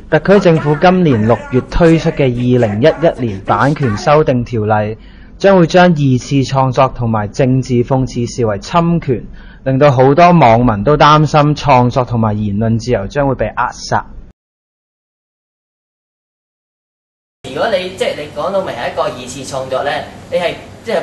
特區政府今年6月推出嘅2011年版權修訂條例，將會將二次創作同埋政治諷刺視為侵權，令到好多網民都擔心創作同埋言論自由將會被扼殺。如果你講到明係一個二次創作咧，你係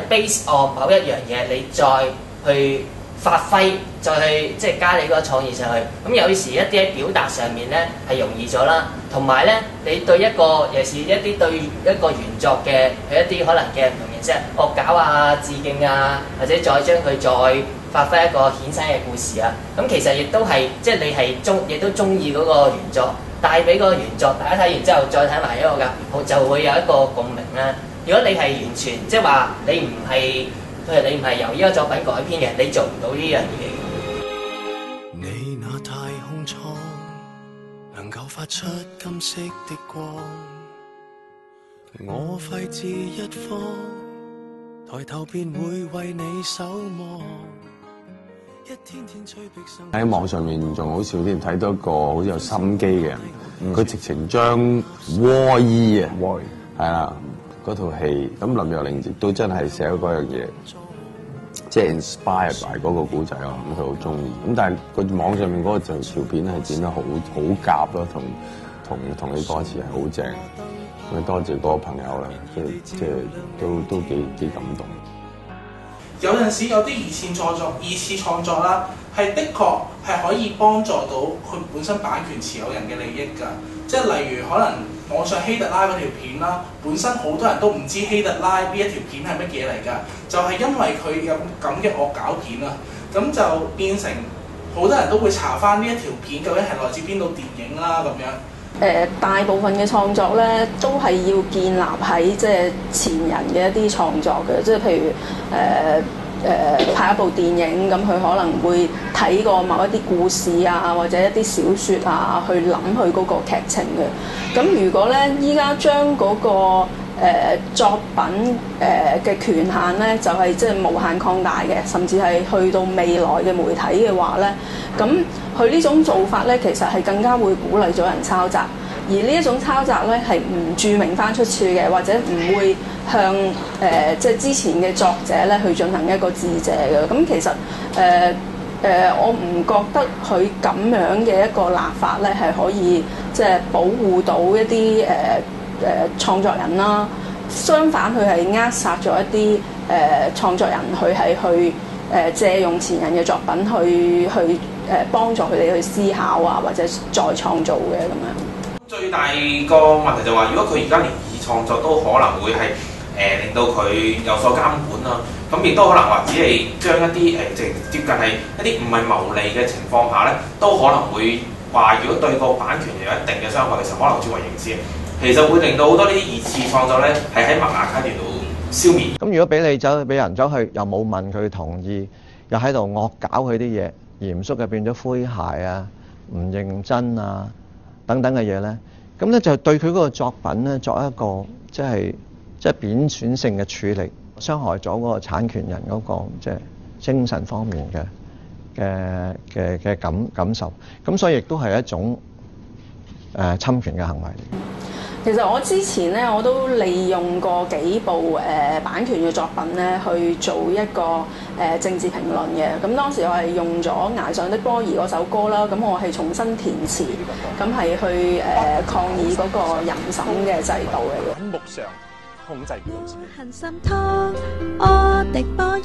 base on 某一樣嘢，你再去發揮，再去加你嗰個創意上去。咁有時一啲喺表達上面咧係容易咗啦，同埋咧你對一個尤其是一啲對一個原作嘅佢一啲可能嘅唔同形式惡搞啊、致敬啊，或者再將佢再發揮一個衍生嘅故事啊。咁其實亦都係你係亦都中意嗰個原作。帶俾個原作，大家睇完之後再睇埋一個㗎，就會有一個共鳴啦。如果你係完全話你唔係由呢個作品改編嘅，你做唔到呢樣嘢。你那太空艙能夠發出金色的光，我廢置一方，抬頭便會為你守望。喺網上面仲好笑啲，睇到一個好似有心機嘅人，佢直情將《窩衣》啊，係啦嗰套戲，咁林若寧亦都真係寫咗嗰樣嘢，即係 inspired by 嗰個古仔咯，咁佢好中意。咁但係個網上面嗰個條片係剪得好夾咯，同你歌詞係好正。咁多謝嗰個朋友啦，即係都幾感動。有陣時有啲二次創作啦，係的確係可以幫助到佢本身版權持有人嘅利益㗎。即係例如可能網上希特拉嗰條片啦，本身好多人都唔知希特拉呢一條片係乜嘢嚟㗎，就係因為佢有咁嘅惡搞片啊，咁就變成好多人都會查翻呢一條片究竟係來自邊度電影啦咁樣。大部分嘅創作咧，都係要建立喺前人嘅一啲創作嘅，即係譬如拍一部電影，咁佢可能會睇過某一啲故事啊，或者一啲小説啊，去諗佢嗰個劇情嘅。咁如果咧依家將嗰個作品嘅權限咧，就係無限擴大嘅，甚至係去到未來嘅媒體嘅話咧，咁佢呢種做法咧，其實係更加會鼓勵咗人抄襲，而呢一種抄襲咧係唔註明翻出處嘅，或者唔會向之前嘅作者咧去進行一個致謝嘅。咁其實我唔覺得佢咁樣嘅一個立法咧係可以保護到一啲創作人啦。相反，佢係扼殺咗一啲創作人，佢係去借用前人嘅作品去幫助佢哋去思考啊，或者再創造嘅咁樣。最大個問題就話，如果佢而家連二次創作都可能會係令到佢有所監管啦，咁亦都可能話只係將一啲接近係一啲唔係牟利嘅情況下咧，都可能會話，如果對個版權有一定嘅傷害嘅時候，可能會轉為刑事。其實會令到好多呢啲二次創作咧係喺萌芽階段度消滅。咁如果俾人走去，又冇問佢同意，又喺度惡搞佢啲嘢，嚴肅嘅變咗詼諧啊、唔認真啊等等嘅嘢咧，咁咧就對佢嗰個作品咧作一個即係貶損性嘅處理，傷害咗嗰個產權人嗰個精神方面嘅感受。咁所以亦都係一種侵權嘅行為。其實我之前咧，我都利用過幾部版權嘅作品咧，去做一個政治評論嘅。咁當時我係用咗《崖上的波兒》嗰首歌啦，咁我係重新填詞，咁係去抗議嗰個淫審嘅制度嚟嘅。目上控制唔到自己。恨心湯，我的波兒，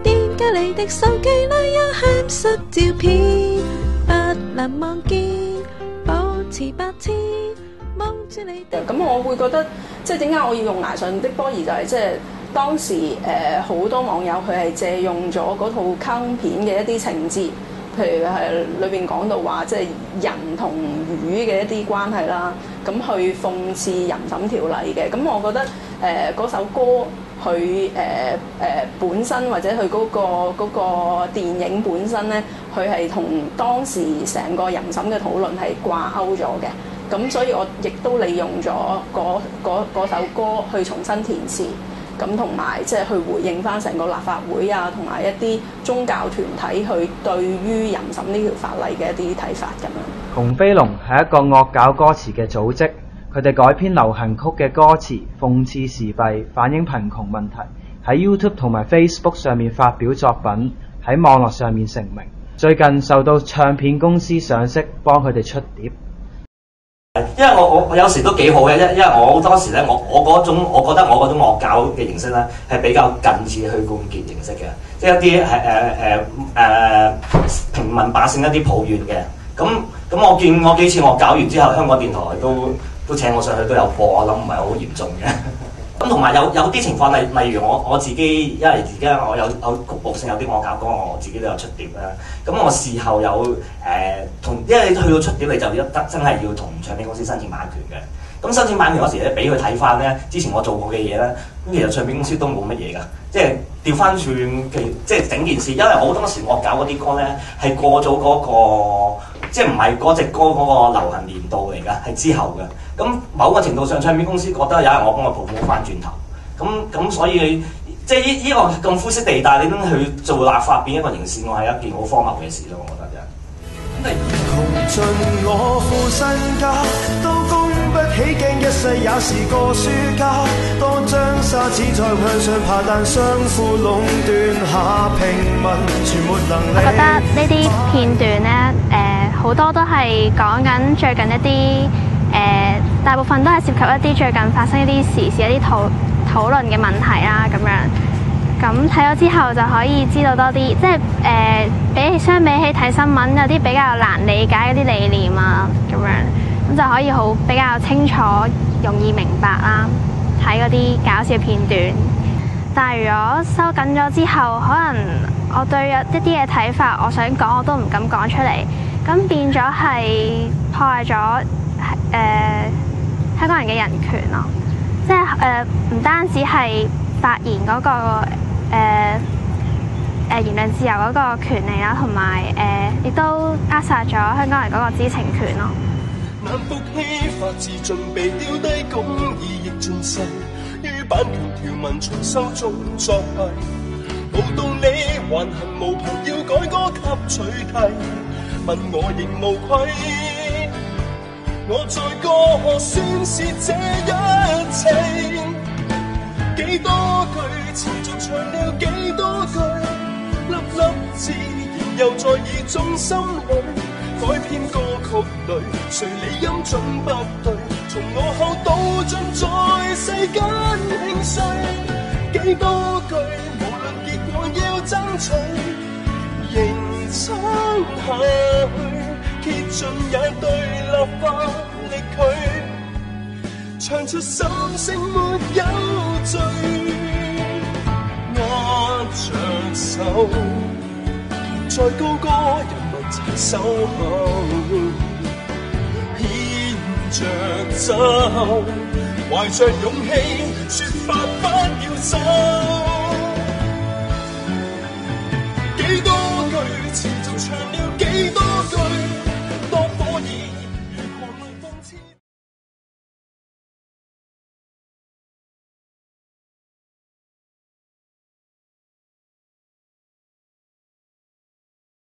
點解你的手機裏有鹹濕照片？不能望見，保持白痴。咁我會覺得，點解我要用《崖上的波兒》就係當時好多網友佢係借用咗嗰套卡通片嘅一啲情節，譬如係裏邊講到話人同魚嘅一啲關係啦，咁去諷刺淫審條例嘅。咁我覺得嗰首歌佢本身或者佢嗰個電影本身咧，佢係同當時成個淫審嘅討論係掛鈎咗嘅。咁所以我亦都利用咗嗰首歌去重新填詞，咁同埋即係去回應翻成個立法會啊，同埋一啲宗教團體去對於淫審呢條法例嘅一啲睇法咁樣。紅飛龍係一個惡搞歌詞嘅組織，佢哋改編流行曲嘅歌詞，諷刺時弊，反映貧窮問題，喺 YouTube 同埋 Facebook 上面發表作品，喺網絡上面成名。最近受到唱片公司賞識，幫佢哋出碟。因為我有時都幾好嘅，因為我當時咧，我覺得我嗰種惡搞嘅形式咧係比較近似許冠傑形式嘅，即係一啲平民百姓一啲抱怨嘅。咁我見我幾次惡搞完之後，香港電台都請我上去都有播，我諗唔係好嚴重嘅。咁同埋有啲情況，例如我自己，因為而家我有局部性有啲惡搞歌，我自己都有出碟啦。咁我事後有因為去到出碟，你就真係要同唱片公司申請版權嘅。咁申請版權嗰時咧，俾佢睇翻咧，之前我做過嘅嘢咧，咁其實唱片公司都冇乜嘢㗎，即係調翻轉即係整件事，因為我當時惡搞嗰啲歌咧係過咗嗰個。即係唔係嗰隻歌嗰個流行年度嚟㗎，係之後嘅。咁某個程度上，唱片公司覺得有人我幫佢 promote 翻轉頭。咁所以即係呢個咁灰色地帶，你都去做立法變一個刑事案，係一件好荒謬嘅事咯，我覺得啫。窮盡我副身家，都供不起驚一世也是個輸家。多張沙紙再向上爬，但雙褲壟斷下平民全沒能力。我覺得呢啲片段咧，好多都係講緊最近一啲大部分都係涉及一啲最近發生一啲時事、一啲討論嘅問題啦，咁樣。咁睇咗之後就可以知道多啲，即係相比起睇新聞有啲比較難理解嗰啲理念啊，咁樣咁就可以比較清楚、容易明白啦。睇嗰啲搞笑片段，但係如果收緊咗之後，可能我對一啲嘅睇法，我想講我都唔敢講出嚟，咁變咗係破壞咗香港人嘅人權咯。即係唔單止係發言嗰個言論自由嗰個權利啦，同埋亦都扼殺咗香港人嗰個知情權咯。難復起法治盡被丟低，公義亦盡逝，於版權條文重修中作弊，無道理還行無憑，要改歌給取替，問我仍無愧，我在歌何宣示這一切，幾多句持續唱了幾多句，粒粒字又在耳中心裏，改編歌曲裏，誰理音準不對，從我後到盡在世間興衰，幾多句無論結果要爭取，認真下去，竭盡也對立法力拒，唱出心聲沒有罪，握着手，在高歌人民齊守候，牽着走，懷着勇氣，說法不要走。